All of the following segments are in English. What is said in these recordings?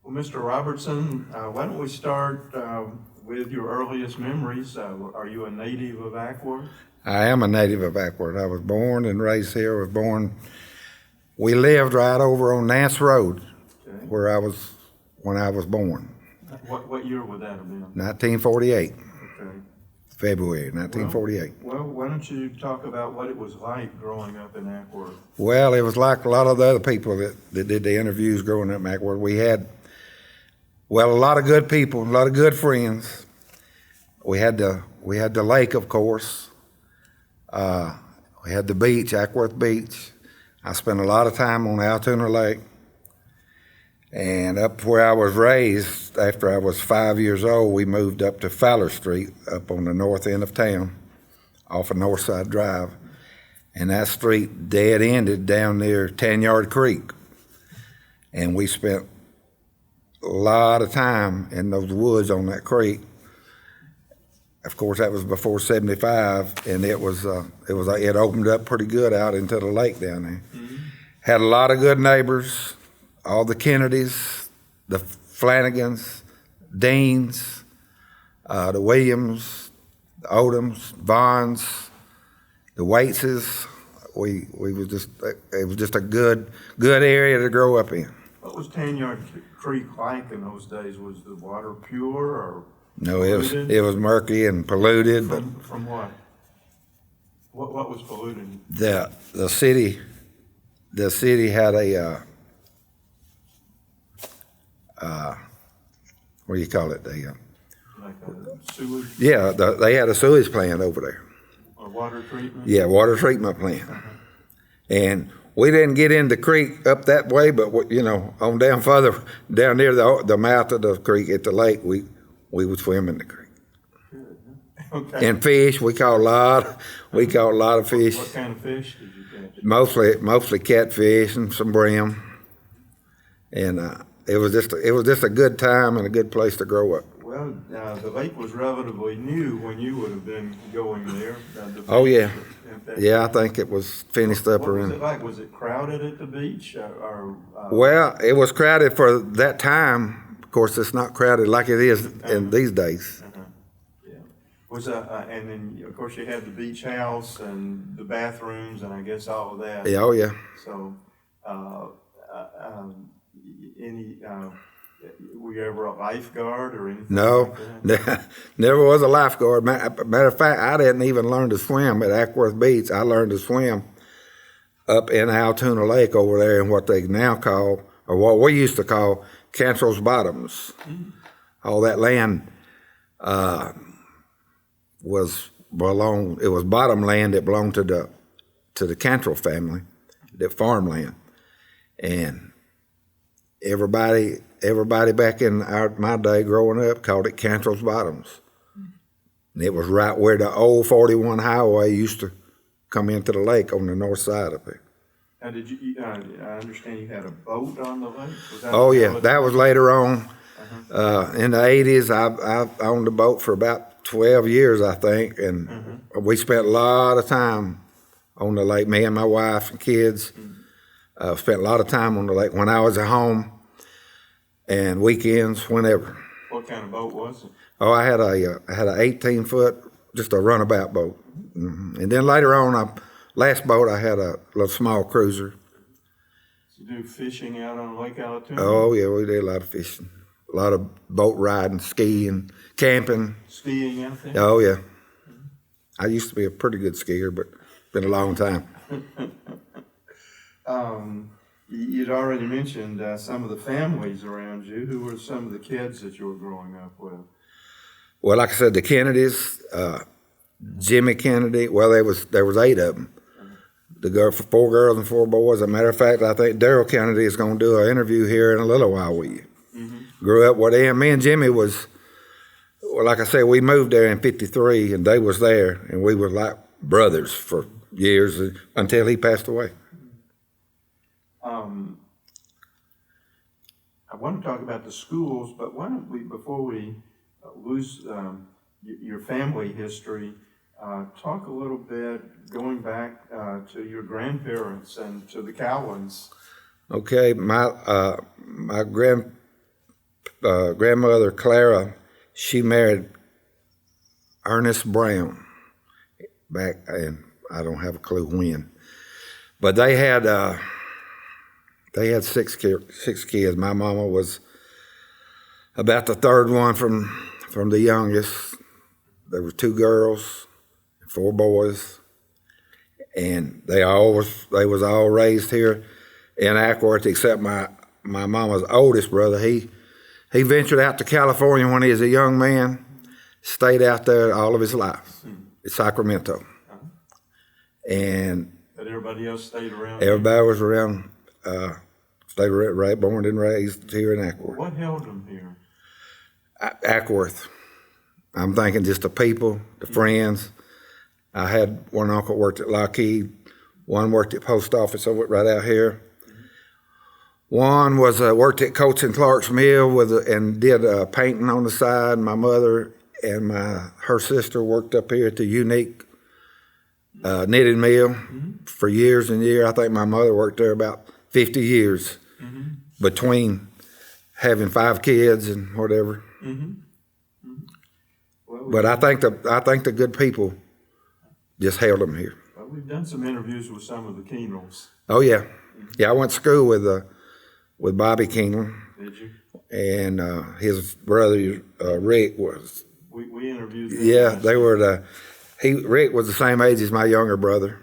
Well, Mr. Robertson, why don't we start with your earliest memories? Are you a native of Ackworth? I am a native of Ackworth. I was born and raised here. We lived right over on Nance Road, Okay. when I was born. What year would that have been? 1948, Okay. February 1948. Well, why don't you talk about what it was like growing up in Ackworth? Well, it was like a lot of the other people that did the interviews growing up in Ackworth. We had, a lot of good people, a lot of good friends. We had the lake, of course. We had the beach, Ackworth Beach. I spent a lot of time on Altoona Lake. And up where I was raised, after I was 5 years old, we moved up to Fowler Street, up on the north end of town, off of Northside Drive. And that street dead-ended down near 10-Yard Creek. And we spent a lot of time in those woods on that creek. Of course, that was before '75, and it opened up pretty good out into the lake down there. Mm-hmm. Had a lot of good neighbors, all the Kennedys, the Flanagans, Deans, the Williams, the Odoms, Bonds, the Waiteses. It was just a good area to grow up in. What was 10-Yard Creek like in those days? Was the water pure or? No, it was murky and polluted. From what? What was polluted? The city had a what do you call it? Like a sewage? Yeah, they had a sewage plant over there. Or water treatment? Yeah, water treatment plant. And we didn't get in the creek up that way, but on down further down near the mouth of the creek at the lake, we would swim in the creek. Good. Okay. And fish, we caught a lot of fish. What kind of fish did you catch? Mostly catfish and some brim. And it was just a good time and a good place to grow up. Well, the lake was relatively new when you would have been going there. Oh yeah, I think it was finished up around. What was it like? Was it crowded at the beach? Well, it was crowded for that time. Of course, it's not crowded like it is in these days. Yeah. And then of course you had the beach house and the bathrooms and I guess all of that. Yeah, oh yeah. So, were you ever a lifeguard or anything? No, like never was a lifeguard. Matter of fact, I didn't even learn to swim at Ackworth Beach. I learned to swim up in Altoona Lake over there in what they now call, or what we used to call, Cantrell's Bottoms. Mm-hmm. All that land was bottom land that belonged to the Cantrell family, the farmland, and everybody back in my day growing up called it Cantrell's Bottoms. And it was right where the old 41 highway used to come into the lake on the north side of it. Now, I understand you had a boat on the lake? That was later on. In the 80s, I owned a boat for about 12 years, I think, and we spent a lot of time on the lake, me and my wife and kids. Spent a lot of time on the lake when I was at home and weekends, whenever. What kind of boat was it? Oh, I had a 18-foot, just a runabout boat. Mm-hmm. And then later on, last boat, I had a little small cruiser. Did you do fishing out on Lake Altoona? Oh, yeah, we did a lot of fishing. A lot of boat riding, skiing, camping. Skiing out there? Oh, yeah. I used to be a pretty good skier, but it's been a long time. You'd already mentioned some of the families around you. Who were some of the kids that you were growing up with? Well, like I said, the Kennedys, Jimmy Kennedy. Well, there was 8 of them. The 4 girls and 4 boys. As a matter of fact, I think Daryl Kennedy is going to do an interview here in a little while with you. Mm-hmm. Grew up with them. Me and Jimmy was, well, like I said, we moved there in '53, and they was there, and we were like brothers for years until he passed away. I want to talk about the schools, but why don't we, before we lose your family history, talk a little bit going back to your grandparents and to the Cowans. Okay, my grandmother, Clara, she married Ernest Brown back, and I don't have a clue when. But they had six kids. My mama was about the third one from the youngest. There were 2 girls, 4 boys, and they was all raised here in Ackworth, except my mama's oldest brother. He ventured out to California when he was a young man, stayed out there all of his life in Sacramento. And but everybody else stayed around. Everybody was around, stayed born and raised here in Ackworth. What held them here? Ackworth. I'm thinking just the people, the friends. I had one uncle worked at Lockheed, one worked at post office over right out here. One was worked at Coates and Clark's mill and did painting on the side. My mother and her sister worked up here at the Unique knitting mill for years and years. I think my mother worked there about 50 years between having 5 kids and whatever. Well, But I think the good people just held them here. well, we've done some interviews with some of the Keenels. Oh yeah, yeah. I went to school with Bobby Keeneland, Did you? and his brother Rick was. We interviewed them. Yeah, last they year. were Rick was the same age as my younger brother.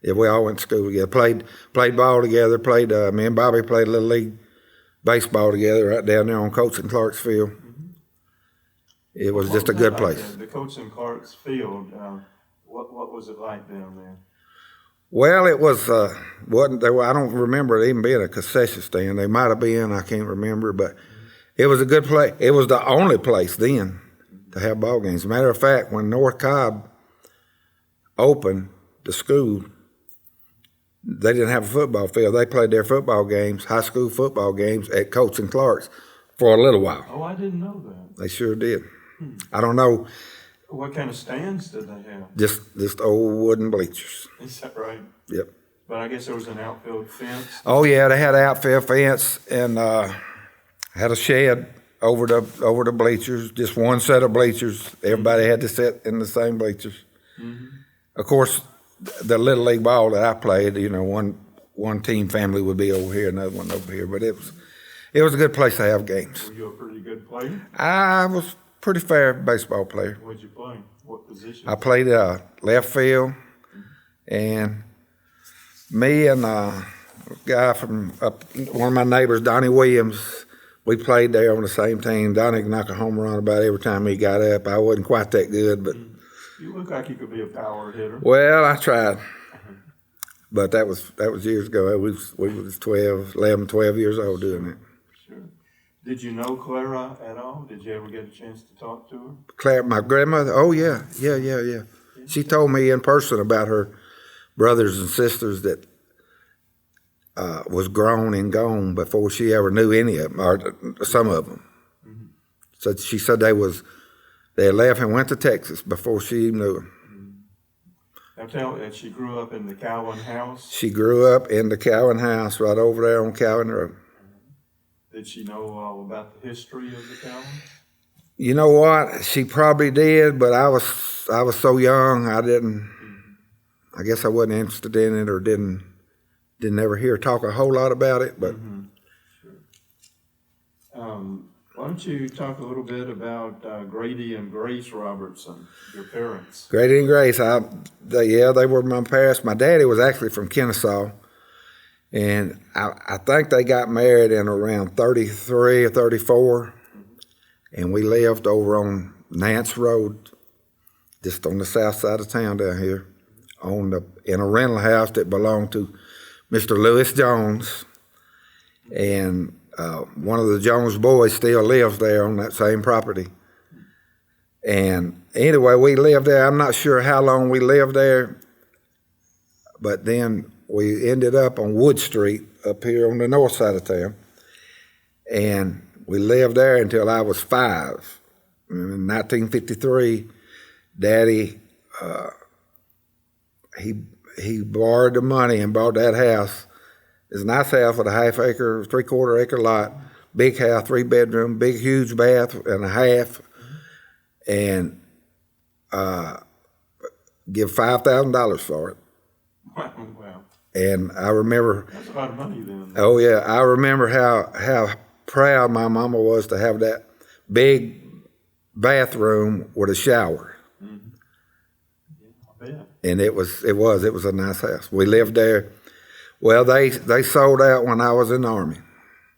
Yeah, we all went to school together. Played ball together. Me and Bobby played Little League baseball together right down there on Coates and Clark's field. It was just a What good was that like, place. The Coates and Clark's field. What was it like down there? Well, it was wasn't there. I don't remember it even being a concession stand. They might have been. I can't remember, but it was a good place. It was the only place then to have ball games. As a matter of fact, when North Cobb opened the school, they didn't have a football field. They played their football games, high school football games, at Coates and Clark's for a little while. Oh, I didn't know that. They sure did. I don't know, What kind of stands did they have? just old wooden bleachers. Is that right? Yep. But I guess there was an outfield fence. Oh yeah, they had an outfield fence and had a shed over the bleachers. Just one set of bleachers. Everybody had to sit in the same bleachers. Of course, the little league ball that I played, one team family would be over here, another one over here. But it was a good place to have games. Were you a pretty good player? I was pretty fair baseball player. What'd you play? What position? I played left field, and me and a guy from one of my neighbors, Donnie Williams, we played there on the same team. Donnie could knock a home run about every time he got up. I wasn't quite that good, but You look like you could be a power hitter. well, I tried. But that was years ago. We was 11, 12 years old doing it. Sure. Did you know Clara at all? Did you ever get a chance to talk to her? Claire, my grandmother. Oh yeah. She told me in person about her brothers and sisters that was grown and gone before she ever knew any of them, or some of them. So she said they had left and went to Texas before she even knew them. Now tell that she grew up in the Cowan house. She grew up in the Cowan house right over there on Cowan Road. Did she know all about the history of the Cowan? You know what? She probably did, but I was so young, I guess I wasn't interested in it, or didn't ever hear her talk a whole lot about it. But Why don't you talk a little bit about Grady and Grace Robertson, your parents? Grady and Grace, they were my parents. My daddy was actually from Kennesaw, and I think they got married in around 33 or 34, and we lived over on Nance Road, just on the south side of town down here, in a rental house that belonged to Mr. Lewis Jones, and one of the Jones boys still lives there on that same property. And anyway, we lived there. I'm not sure how long we lived there, but then we ended up on Wood Street up here on the north side of town. And we lived there until I was 5. In 1953, Daddy, he borrowed the money and bought that house. It's a nice house with a 1/2 acre, 3/4 acre lot, big house, 3-bedroom, big, huge bath and a half, and give $5,000 for it. Wow. And I remember, That's a lot of money then. oh yeah, I remember how proud my mama was to have that big bathroom with a shower. Mm-hmm. Yeah, I bet. And it was a nice house. We lived there. Well, they sold out when I was in the Army.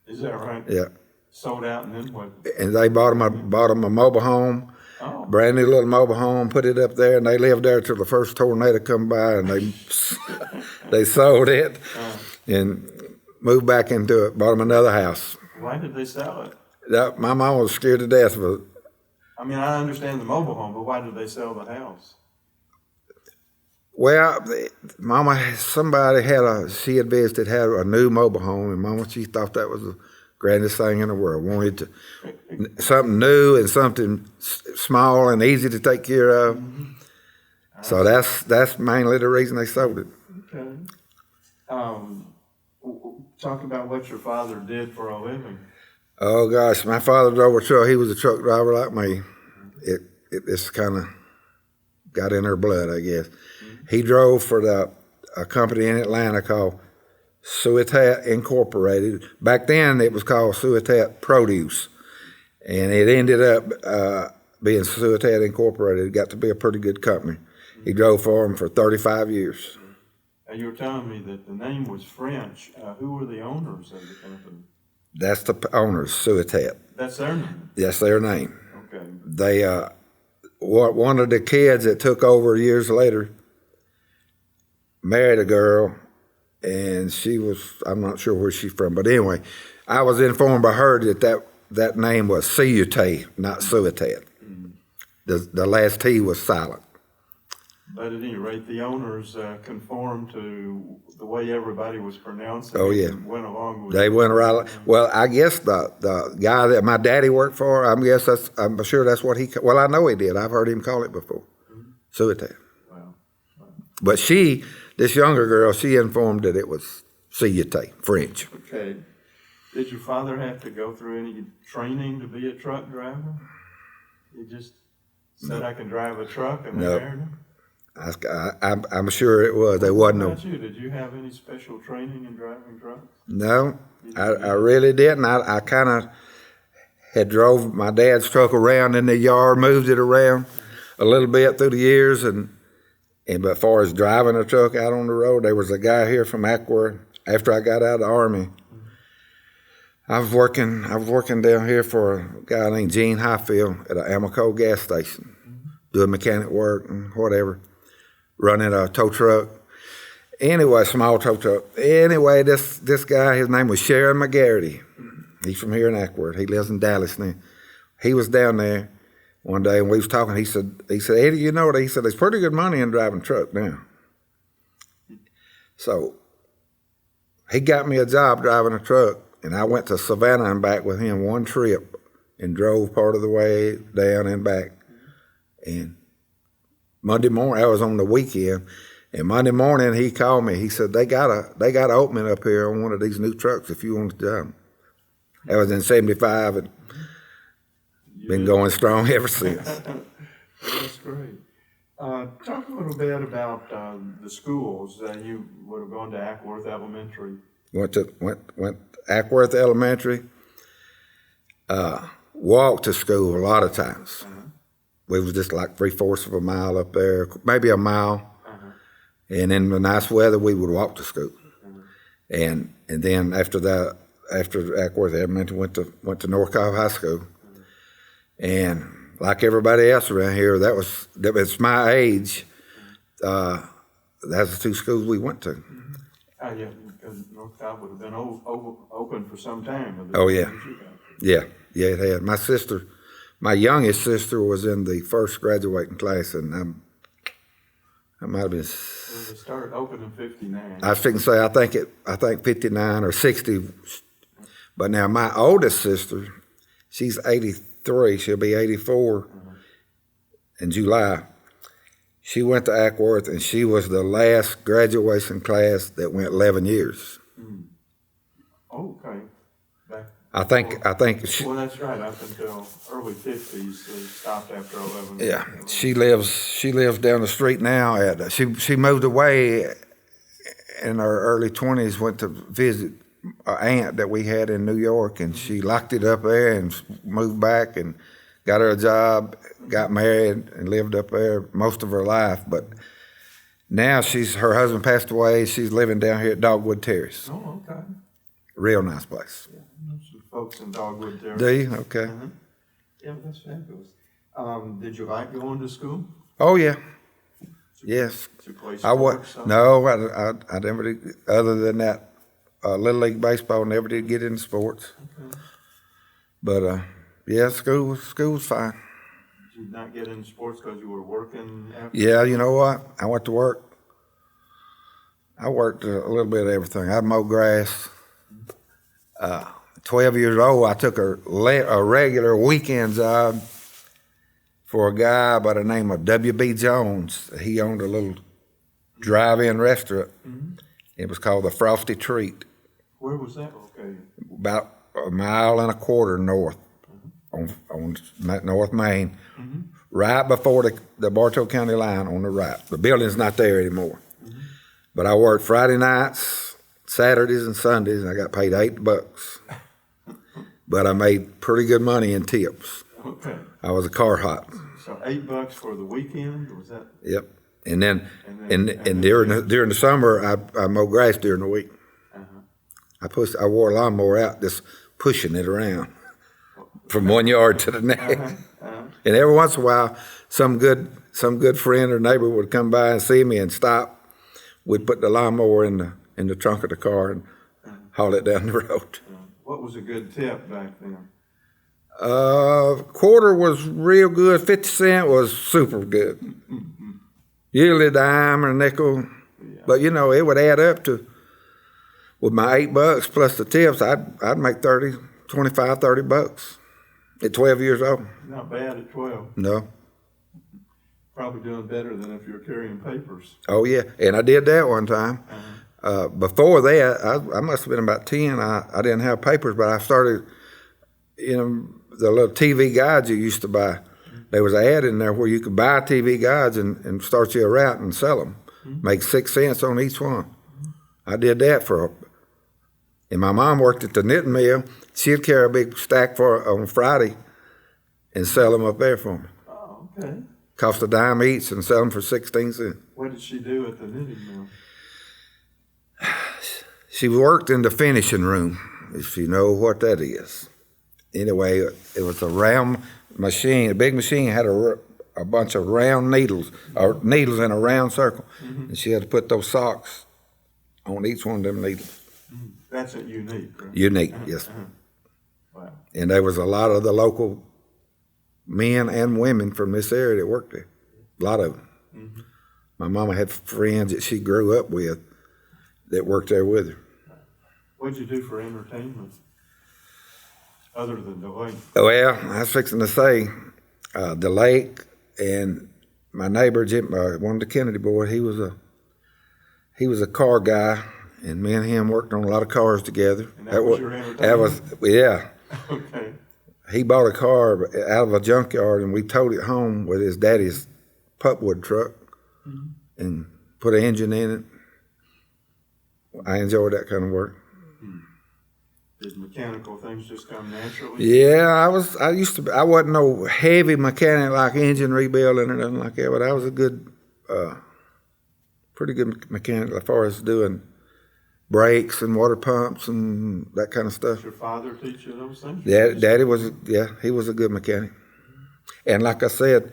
Is that right? Yeah. Sold out and then what? And they bought them a mobile home, Oh. brand new little mobile home, put it up there, and they lived there till the first tornado come by, and they sold it and moved back into it, bought them another house. Why did they sell it? My mom was scared to death of it. I mean, I understand the mobile home, but why did they sell the house? Well, somebody she had visited, had a new mobile home, and Mama, she thought that was the grandest thing in the world. Wanted something new and something small and easy to take care of. Mm-hmm. So that's mainly the reason they sold it. Okay. Talk about what your father did for a living. Oh gosh, my father drove a truck. He was a truck driver like me. It's kind of got in her blood, I guess. He drove for a company in Atlanta called Suetat Incorporated. Back then, it was called Suetat Produce, and it ended up being Suetat Incorporated. It got to be a pretty good company. He drove for them for 35 years. You were telling me that the name was French. Who were the owners of the company? That's the owners, Suetat. That's their name? That's their name. Okay. They, one of the kids that took over years later married a girl, and I'm not sure where she's from, but anyway, I was informed by her that name was Suetat, not Suetat. Mm-hmm. The last T was silent. But at any rate, the owners conformed to the way everybody was pronouncing it. And went along with they it. went right. Well, I guess the guy that my daddy worked for, I'm sure that's what well, I know he did. I've heard him call it before. Mm-hmm. Suetat. Wow. But this younger girl, she informed that it was Suetat, French. Okay. Did your father have to go through any training to be a truck driver? He just said, I can drive a truck, and they hired him? I'm sure it was. There wasn't What about you? Did you have any special training in driving trucks? No, I really didn't. I kind of had drove my dad's truck around in the yard, moved it around a little bit through the years, but as far as driving a truck out on the road, there was a guy here from Ackworth. After I got out of the Army, I was working down here for a guy named Gene Highfield at an Amoco gas station, doing mechanic work and whatever, running a tow truck. Anyway, small tow truck. Anyway, this guy, his name was Sharon McGarity. He's from here in Ackworth. He lives in Dallas now. He was down there one day, and we was talking. He said, Eddie, you know what? He said, there's pretty good money in driving truck now. So he got me a job driving a truck, and I went to Savannah and back with him one trip and drove part of the way down and back. And Monday morning, I was on the weekend, and Monday morning he called me. He said, they got an opening up here on one of these new trucks if you want to drive them. That was in 75, and been going strong ever since. That's great. Talk a little bit about the schools. You would have gone to Ackworth Elementary. Went Ackworth Elementary. Walked to school a lot of times. Uh-huh. We was just like 3/4 of a mile up there, maybe a mile. Uh-huh. And in the nice weather, we would walk to school. Uh-huh. And then after that, after Ackworth Elementary, went to North Cobb High School. Uh-huh. And like everybody else around here, it's my age. That's the two schools we went to. Yeah, because North Cobb would have been open for some time. Oh yeah, yeah, it had. My youngest sister was in the first graduating class, and I might have been. Well, it started open in '59. I was thinking, say I think 59 or 60. But now my oldest sister, she's 83. She'll be 84 in July. She went to Ackworth, and she was the last graduation class that went 11 years. Mm. Oh, okay. I think she, Well, that's right, up until early 50s, they stopped after 11. yeah, she lives down the street now. She moved away in her early 20s, went to visit an aunt that we had in New York, and she locked it up there and moved back and got her a job, got married, and lived up there most of her life. But now her husband passed away. She's living down here at Dogwood Terrace. Oh, okay. Real nice place. Yeah, some folks in Dogwood there. Do you? Okay. Yeah, that's fabulous. Did you like going to school? Oh yeah. Yes. Did you play I was sports? no, I never did. Other than that, little league baseball, never did get into sports. Okay. But yeah, school was fine. Did you not get into sports because you were working after? Yeah, you know what? I went to work. I worked a little bit of everything. I mowed grass. 12 years old, I took a regular weekend job for a guy by the name of W.B. Jones. He owned a little drive-in restaurant. It was called the Frosty Treat. Where was that located? About a mile and a quarter north on North Main, right before the Bartow County line on the right. The building's not there anymore. But I worked Friday nights, Saturdays, and Sundays, and I got paid $8. But I made pretty good money in tips. Okay. I was a car hop. So $8 for the weekend, was that? Yep. And then, And and during the summer, I mowed grass during the week. I wore a lawnmower out, just pushing it around from 1 yard to the next. And every once in a while, some good friend or neighbor would come by and see me and stop. We'd put the lawnmower in the trunk of the car and haul it down the road. What was a good tip back then? Quarter was real good. 50 cent was super good. Usually a dime or a nickel. Yeah. But it would add up to, with my $8 plus the tips, I'd make 25, $30 at 12 years old. Not bad at 12. No. Probably doing better than if you're carrying papers. Oh yeah, and I did that one time. Before that, I must have been about 10. I didn't have papers, but I started, the little TV guides you used to buy. There was an ad in there where you could buy TV guides and start you a route and sell them. Make 6 cents on each one. I did that and my mom worked at the knitting mill. She'd carry a big stack on Friday and sell them up there for me. Oh, okay. Cost a dime each and sell them for 16 cents. What did she do at the knitting mill? She worked in the finishing room, if you know what that is. Anyway, it was a round machine. A big machine had a bunch of round needles, or needles in a round circle. And she had to put those socks on each one of them needles. That's a unique, right? Unique, yes. Wow. And there was a lot of the local men and women from this area that worked there. A lot of them. My mama had friends that she grew up with that worked there with her. What'd you do for entertainment other than the lake? Well, I was fixing to say, the lake and my neighbor Jim, one of the Kennedy boys, he was a car guy, and me and him worked on a lot of cars together. And that was your entertainment? Yeah. Okay. He bought a car out of a junkyard, and we towed it home with his daddy's pulpwood truck and put an engine in it. I enjoyed that kind of work. Did mechanical things just come naturally? Yeah, I wasn't no heavy mechanic like engine rebuilding or nothing like that, but I was a good, pretty good mechanic as far as doing brakes and water pumps and that kind of stuff. Did your father teach you those things? Daddy was, he was a good mechanic. And like I said,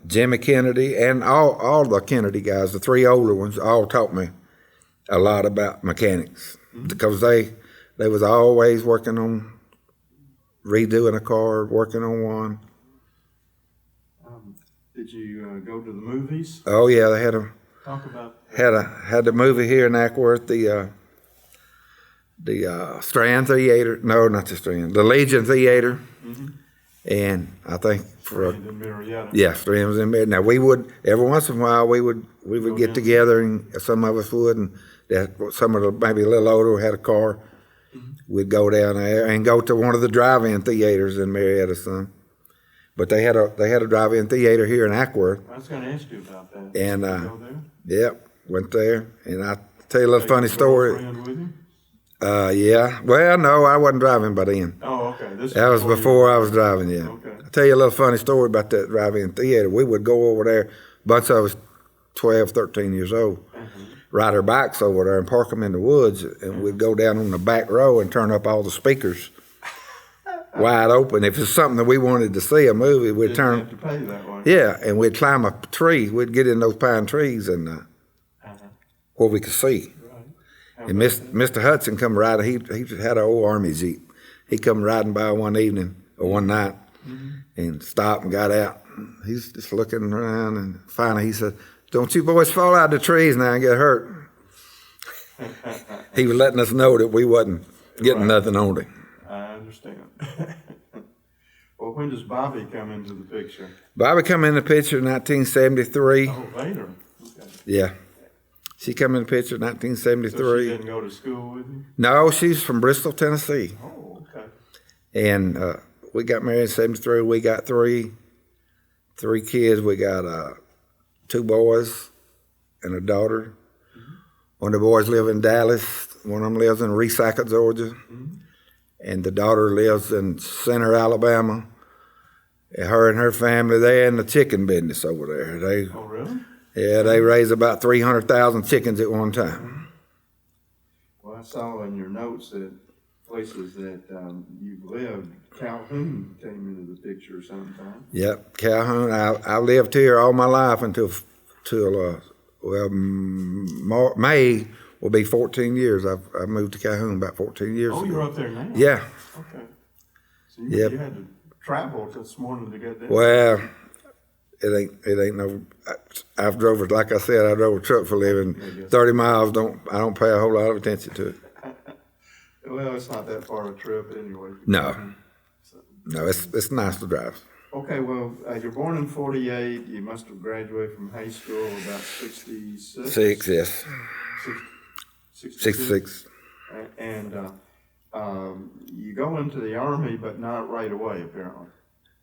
Jimmy Kennedy and all the Kennedy guys, the three older ones, all taught me a lot about mechanics because they was always working on redoing a car, working on one. Did you go to the movies? Oh yeah, they had Talk about had the movie here in Ackworth, the Strand Theater. No, not the Strand. The Legion Theater. And I think Strand and Marietta. Yeah, Strand was in there. Now we would every once in a while we would get together, and some of us would, and some of the maybe a little older had a car, we'd go down there and go to one of the drive-in theaters in Marietta, son. But they had a drive-in theater here in Ackworth. I was going to ask you about that. And Did you go there? yep, went there, and I tell you a little funny Take your story. girlfriend with you? Yeah. Well, no, I wasn't driving by then. Oh, okay. That was before I was driving. Yeah. Okay. I'll tell you a little funny story about that drive-in theater. We would go over there. Bunch of us, 12, 13 years old, ride our bikes over there and park them in the woods, and we'd go down on the back row and turn up all the speakers wide open. If it's something that we wanted to see, a movie, we'd Didn't turn. have to pay that way. Yeah, and we'd climb a tree. We'd get in those pine trees and where we could see. Right. And Mr. Hudson come riding. He had an old Army Jeep. He come riding by one evening or one night and stopped and got out. He's just looking around, and finally he said, "Don't you boys fall out of the trees now and get hurt." He was letting us know that we wasn't getting nothing on him. I understand. Well, when does Bobby come into the picture? Bobby come in the picture in 1973. Oh, later. Okay. Yeah. She come in the picture in So 1973. she didn't go to school with you? No, she's from Bristol, Tennessee. Oh, okay. And we got married in 73. We got three kids. We got 2 boys and a daughter. One of the boys live in Dallas. One of them lives in Resaca, Georgia. And the daughter lives in Center, Alabama. And her and her family, they're in the chicken business over there. Oh, really? They raise about 300,000 chickens at one time. Well, I saw in your notes that places that you've lived, Calhoun came into the picture sometime. Yep, Calhoun. I lived here all my life until May will be 14 years. I moved to Calhoun about 14 years Oh, ago. you're up there now? Yeah. Okay. So you Yep. had to travel this morning to get there? Well, it ain't no. I've drove it, like I said, I drove a truck for a living. 30 miles. I don't pay a whole lot of attention to it. Well, it's not that far a trip anyway. No, it's nice to drive. Okay, well, you're born in 48. You must have graduated from high school about 66? 6, yes. 66. And you go into the Army, but not right away, apparently.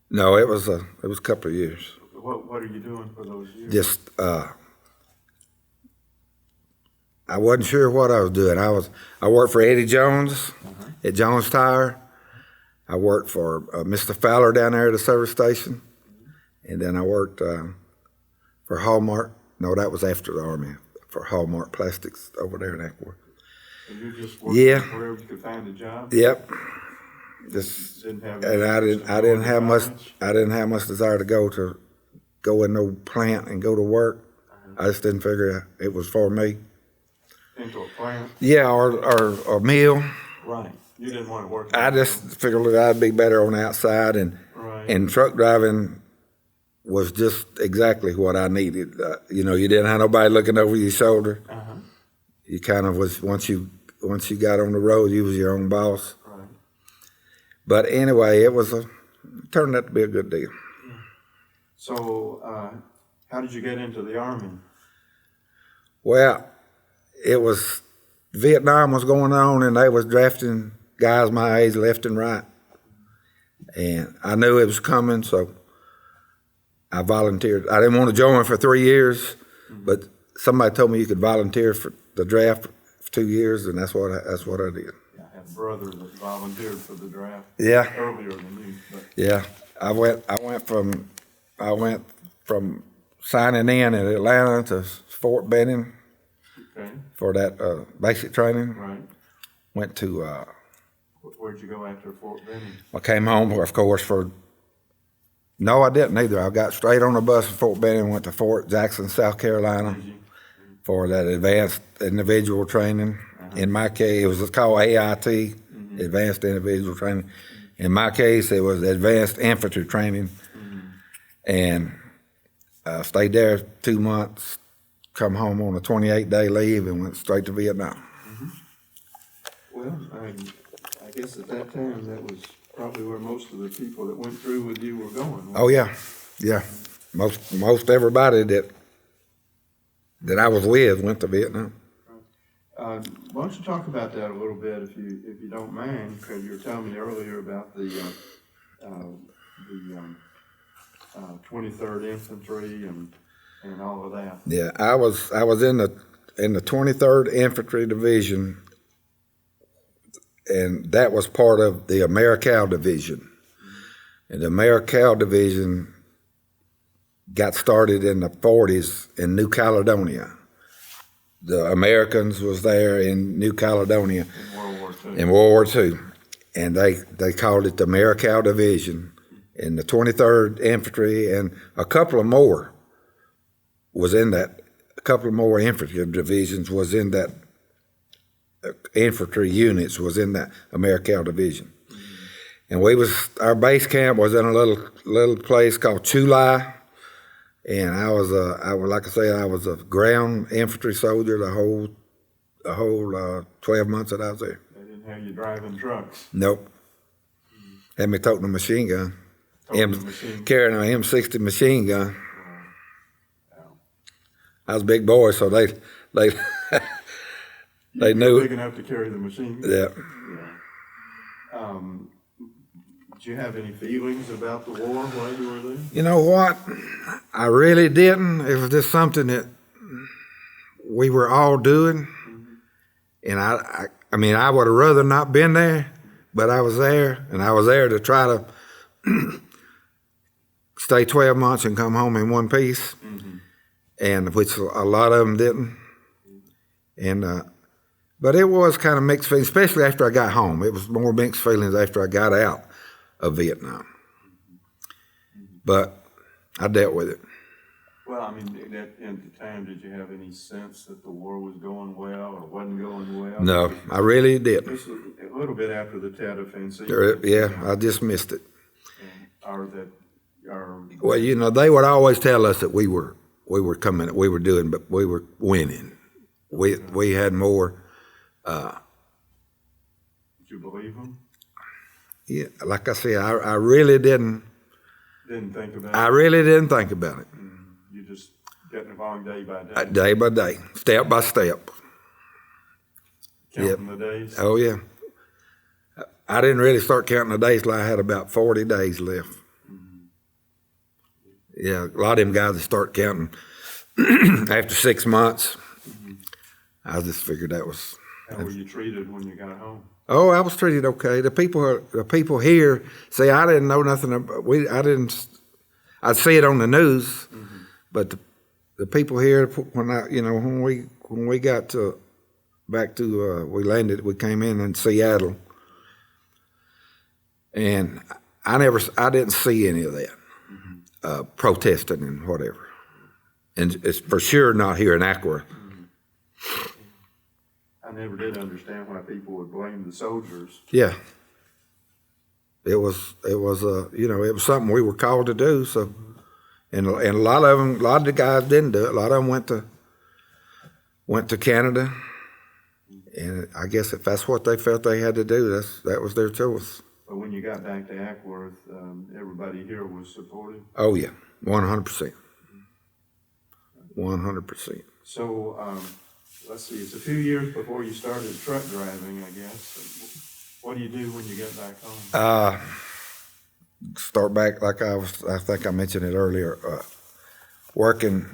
No, it was a couple of years. What are you doing for those years? Just I wasn't sure what I was doing. I worked for Eddie Jones at Jones Tire. I worked for Mr. Fowler down there at the service station, and then I worked for Hallmark. No, that was after the Army, for Hallmark Plastics over there in Ackworth. So you just worked wherever you could find a job? Yep. Just Didn't have and I didn't have much desire to go in no plant and go to work. I just didn't figure it was for me. Into a plant? Yeah, or a meal. Right. You didn't want to work. I just figured that I'd be better on the outside, and truck driving was just exactly what I needed. You didn't have nobody looking over your shoulder. You kind of was once you got on the road, you was your own boss. Right. But anyway, it turned out to be a good deal. So, how did you get into the Army? Well, Vietnam was going on, and they was drafting guys my age left and right. And I knew it was coming, so I volunteered. I didn't want to join for 3 years, but somebody told me you could volunteer for the draft for 2 years, and that's what I did. I had a brother that volunteered for the draft. Yeah. Earlier than you. But. Yeah, I went from signing in at Atlanta to Fort Benning for that basic training. Right. Went to. Where'd you go after Fort Benning? I came home, of course, No, I didn't either. I got straight on the bus from Fort Benning, went to Fort Jackson, South Carolina, for that advanced individual training. In my case, it was called AIT, Advanced Individual Training. In my case, it was Advanced Infantry Training. And I stayed there 2 months, come home on a 28-day leave, and went straight to Vietnam. Well, I guess at that time, that was probably where most of the people that went through with you were going. Oh, yeah. Most everybody that I was with went to Vietnam. Why don't you talk about that a little bit, if you don't mind? Because you were telling me earlier about the 23rd Infantry and all of that. Yeah, I was in the 23rd Infantry Division, and that was part of the Americal Division. And the Americal Division got started in the 40s in New Caledonia. The Americans was there in New Caledonia in World War II, and they called it the Americal Division. And the 23rd Infantry and a couple of more was in that. A couple of more infantry divisions was in that. Infantry units was in that Americal Division, and our base camp was in a little place called Chulai, and I was a ground infantry soldier the whole 12 months that I was there. They didn't have you driving trucks. Nope. Had me toting a machine gun, Machine. carrying an M60 machine gun. Wow. I was a big boy, so they they knew. Big enough to carry the machine gun. Yeah. Did you have any feelings about the war while you were there? You know what? I really didn't. It was just something that we were all doing. And I mean, I would have rather not been there, but I was there, and I was there to try to stay 12 months and come home in one piece, and which a lot of them didn't. And but it was kind of mixed feelings, especially after I got home. It was more mixed feelings after I got out of Vietnam. But I dealt with it. Well, I mean, at the time, did you have any sense that the war was going well or wasn't going well? No, I really didn't. Just a little bit after the Tet Offensive. Yeah, I just missed it. Well, you know, they would always tell us that we were doing, but we were winning. We had more. Did you believe them? Yeah, like I said, I really didn't. Didn't think about it? I really didn't think about it. You just getting along day by day? Day by day, step by step. Counting the days? Oh, yeah. I didn't really start counting the days till I had about 40 days left. Yeah, a lot of them guys that start counting after 6 months. I just figured that was. How were you treated when you got home? Oh, I was treated okay. The people here, see, I didn't know nothing about. I'd see it on the news, but the people here, when we got back to we landed, we came in Seattle, and I didn't see any of that protesting and whatever, and it's for sure not here in Acworth. I never did understand why people would blame the soldiers. Yeah. It was something we were called to do. So, and a lot of the guys didn't do it. A lot of them went to Canada, and I guess if that's what they felt they had to do, that was their choice. But when you got back to Acworth, everybody here was supportive. Oh yeah, 100%. 100%. So. Let's see, it's a few years before you started truck driving, I guess. What do you do when you get back home? Start back like I think I mentioned it earlier, working.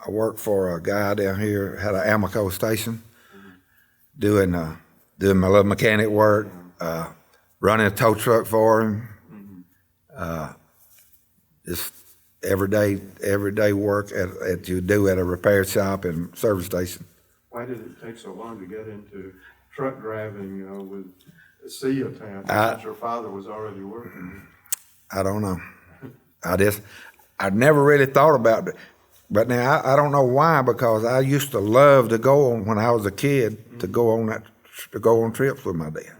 I worked for a guy down here, had an Amoco station, doing my little mechanic work, running a tow truck for him, just everyday work at you do at a repair shop and service station. Why did it take so long to get into truck driving with a sea attached? That your father was already working. I don't know. I never really thought about it, but now I don't know why, because I used to love to go on when I was a kid to go on trips with my dad.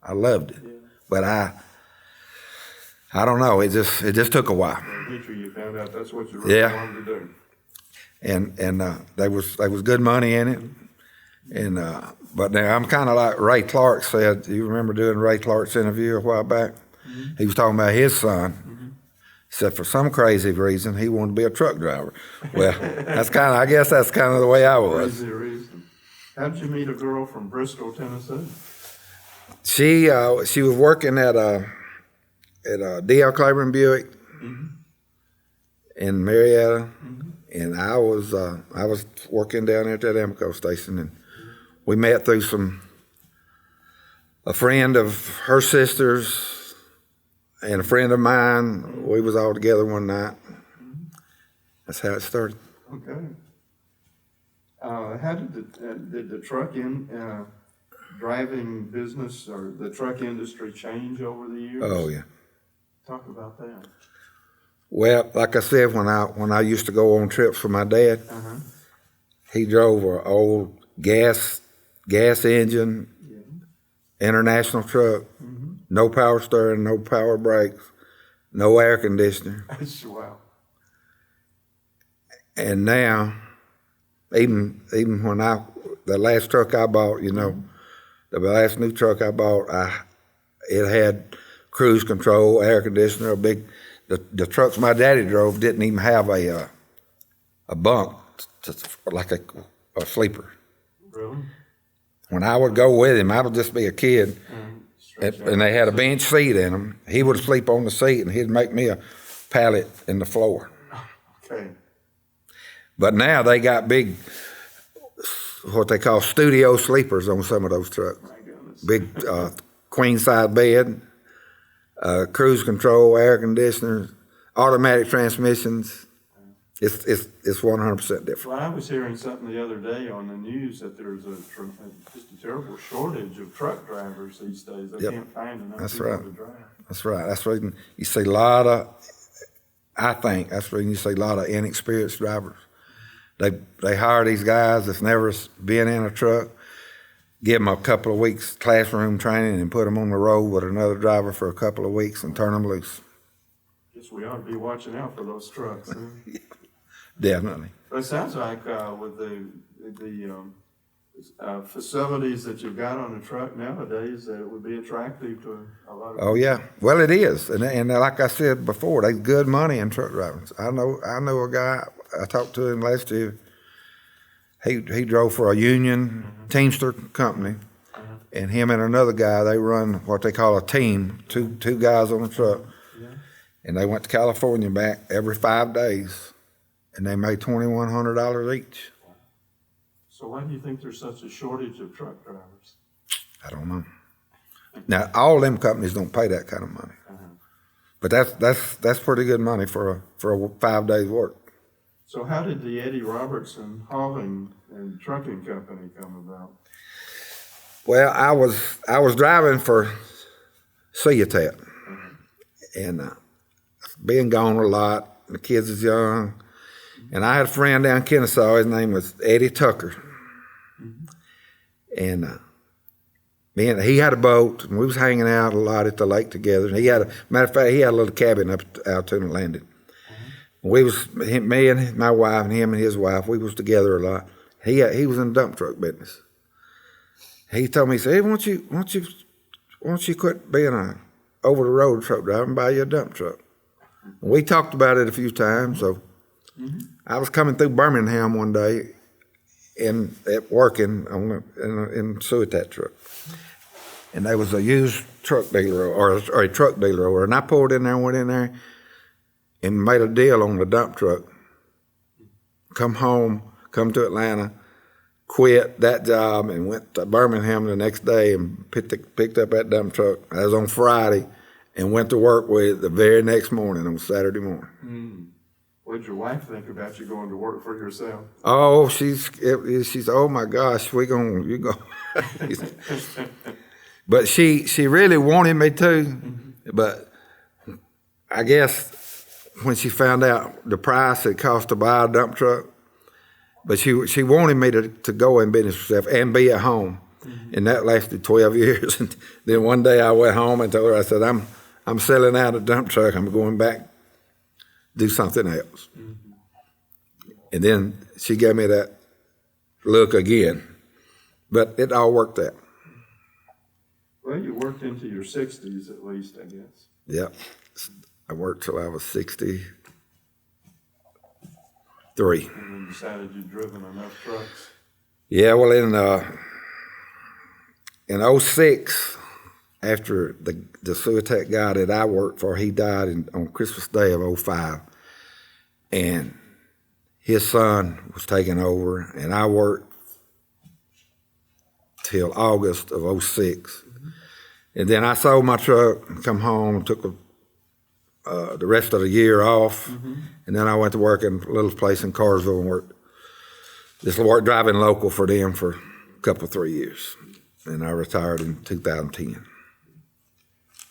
I loved it, but I don't know. It just took a while. You found out that's what you really wanted to do. And there was good money in it. And but now I'm kind of like Ray Clark said. You remember doing Ray Clark's interview a while back? He was talking about his son Except for some crazy reason, he wanted to be a truck driver. Well, I guess that's kind of the way I was. Crazy reason. How'd you meet a girl from Bristol, Tennessee? She was working at D.L. Claiborne Buick in Marietta, and I was working down there at that Amoco station, and we met through a friend of her sister's and a friend of mine. We was all together one night. That's how it started. Okay. How did the truck driving business or the truck industry change over the years? Oh yeah. Talk about that. Well, like I said, when I used to go on trips with my dad, he drove an old gas engine, international truck, no power steering, no power brakes, no air conditioner. Wow. And now, even when the last truck I bought, the last new truck I bought, it had cruise control, air conditioner, the trucks my daddy drove didn't even have a bunk, like a sleeper. Really? When I would go with him, I would just be a kid, and they had a bench seat in them. He would sleep on the seat, and he'd make me a pallet in the floor. Okay. But now they got big, what they call studio sleepers on some of those trucks. My goodness. Big queen size bed, cruise control, air conditioners, automatic transmissions. It's 100% different. Well, I was hearing something the other day on the news that there's just a terrible shortage of truck drivers these days. They can't find enough people to drive. That's right. That's the reason you see a lot of, I think that's the reason you see a lot of inexperienced drivers. They hire these guys that's never been in a truck, give them a couple of weeks classroom training and put them on the road with another driver for a couple of weeks and turn them loose. Guess we ought to be watching out for those trucks. Huh? Definitely. But it sounds like with the facilities that you've got on a truck nowadays, that it would be attractive to a lot of people. Oh yeah, well it is, and like I said before, there's good money in truck driving. I know a guy. I talked to him last year. He drove for a union Teamster company, and him and another guy, they run what they call a team, two guys on a truck, and they went to California and back every 5 days, and they made $2,100 each. So why do you think there's such a shortage of truck drivers? I don't know. Now all them companies don't pay that kind of money, but that's pretty good money for a 5 days work. So how did the Eddie Robertson hauling and trucking company come about? Well, I was driving for Ceotat, and being gone a lot. The kids was young, and I had a friend down in Kennesaw. His name was Eddie Tucker, and he had a boat, and we was hanging out a lot at the lake together. And matter of fact, he had a little cabin up Altoona Landing. We was me and my wife and him and his wife. We was together a lot. He was in the dump truck business. He told me, he said, "Hey, why don't you quit being a over the road truck driver and buy you a dump truck?" And we talked about it a few times. So I was coming through Birmingham one day, working in Ceotat truck, and there was a used truck dealer or a truck dealer over, and I pulled in there and went in there and made a deal on the dump truck. Come home, come to Atlanta, quit that job, and went to Birmingham the next day and picked up that dump truck. That was on Friday, and went to work with it the very next morning on Saturday morning. What did your wife think about you going to work for yourself? Oh, she's oh my gosh, you go. But she really wanted me to, but I guess when she found out the price it cost to buy a dump truck, but she wanted me to go in business herself and be at home, and that lasted 12 years. And then one day I went home and told her, I said, I'm selling out a dump truck. I'm going back, do something else. And then she gave me that look again, but it all worked out. Well, you worked into your 60s at least, I guess. Yeah. I worked till I was 63. And then decided you'd driven enough trucks. Yeah, well, in '06, after the Suatech guy that I worked for, he died on Christmas Day of '05, and his son was taking over, and I worked till August of '06. And then I sold my truck and come home, took the rest of the year off, and then I went to work in a little place in Carsville and worked driving local for them for a couple, 3 years. And I retired in 2010.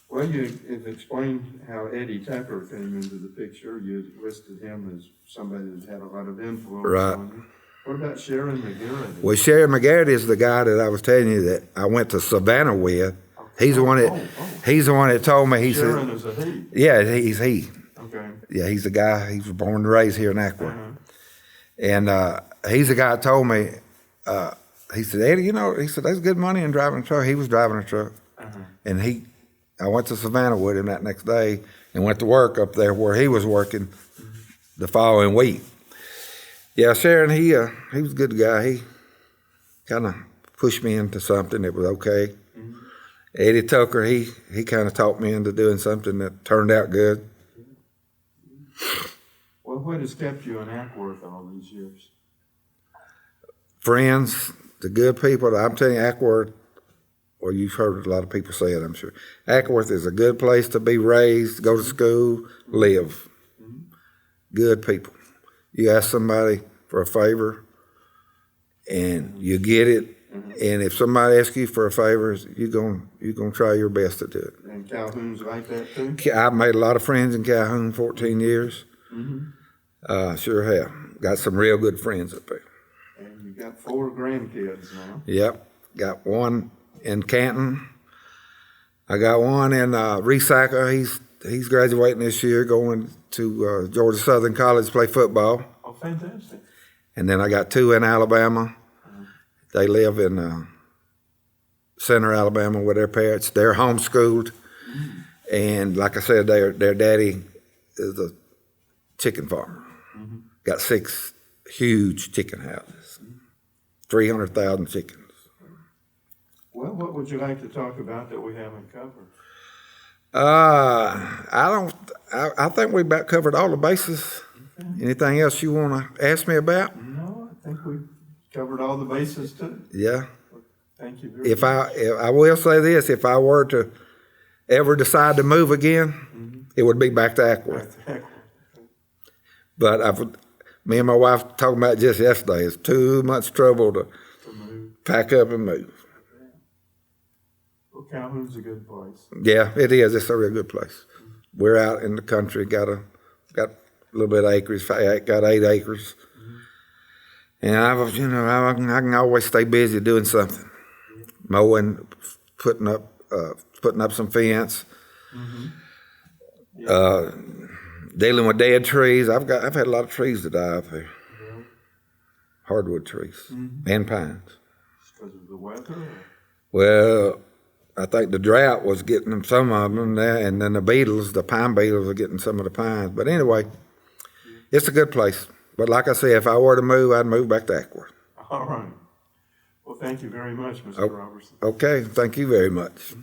Well, you've explained how Eddie Tucker came into the picture. You listed him as somebody that had a lot of influence on you. What about Sharon McGarrett? Well, Sharon McGarrett is the guy that I was telling you that I went to Savannah with. He's the one that told me. Sharon is a he. Yeah, he's he. Okay. Yeah, he's the guy. He was born and raised here in Ackworth. And he's the guy that told me, he said, Eddie, he said, there's good money in driving a truck. He was driving a truck. And I went to Savannah with him that next day and went to work up there where he was working the following week. Yeah, Sharon, he was a good guy. He kind of pushed me into something that was okay. Eddie Tucker, he kind of talked me into doing something that turned out good. Well, what has kept you in Ackworth all these years? Friends, the good people. I'm telling you, Ackworth, well, you've heard a lot of people say it, I'm sure. Ackworth is a good place to be raised, go to school, live. Good people. You ask somebody for a favor, and you get it. And if somebody asks you for a favor, you're gonna try your best to do it. And Calhoun's like that too? I've made a lot of friends in Calhoun, 14 years. Sure have. Got some real good friends up there. And you got 4 grandkids now. Yep. Got one in Canton. I got one in Recycle. He's graduating this year, going to Georgia Southern College to play football. Oh, fantastic. And then I got 2 in Alabama. They live in Center, Alabama with their parents. They're homeschooled. And like I said, their daddy is a chicken farmer. Got 6 huge chicken houses, 300,000 chickens. Well, what would you like to talk about that we haven't covered? I think we about covered all the bases. Okay. Anything else you want to ask me about? No, I think we've covered all the bases too. Yeah. Thank you very much. I will say this, if I were to ever decide to move again, it would be back to Ackworth. But me and my wife talking about it just yesterday, it's too much trouble to pack up and move. Well, Calhoun's a good place. Yeah, it is. It's a real good place. We're out in the country, got a little bit of acreage, got 8 acres. And I can always stay busy doing something, mowing, putting up some fence, dealing with dead trees. I've had a lot of trees that die up here, hardwood trees and pines. Because of the weather? Well, I think the drought was getting them, some of them there, and then the pine beetles are getting some of the pines. But anyway, it's a good place. But like I say, if I were to move, I'd move back to Ackworth. All right. Well, thank you very much, Mr. Robertson. Okay, thank you very much.